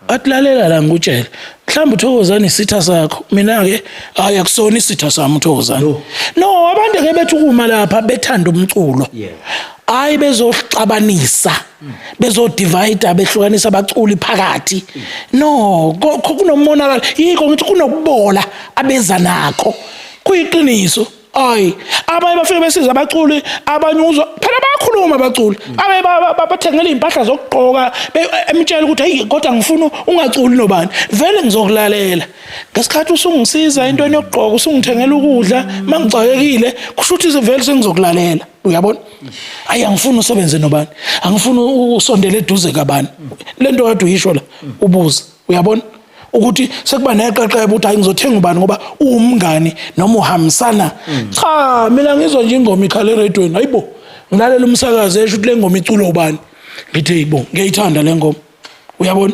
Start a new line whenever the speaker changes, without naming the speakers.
Atlalela la ngutshela mhlawumbe uThokozani isitha sakho mina ke hayi akusona isitha sami uThokozani no abantu ke bethu kuma lapha bethanda umculo hayi bezoxabanisa bezodivide behlukanisa abaculi phakathi no kunomonakalo yiko ngithi kunokubola abeza nakho kuyiqiniso hayi abaye bafike besiza abaculi abanye uzwa phela bayakhuluma abaculi abaye bathengela impahla zokugqoka emtshela ukuthi hey kodwa ngifuna ungaculi nobani vele ngizokulalela ngesikhathi usungisiza entweni yokugqoka usungithengela ukudla mangicakekile kusho ukuthi vele sengizokulalela uyabona hayi angifuni usebenze nobani angifuni usondele eduze kabani lento kade uyisho la ubuza uyabona ukuthi sekuba neqeqebo ukuthi hayi ngizothenga ubani ngoba umngani noma uhambisana cha mina ngizwa nje ingoma ikhala eradweni hayibo ngilalela umsakazo esho ukuthi le ngoma iculo ubani ngithi hayibo ngiyayithanda le ngoma uyabona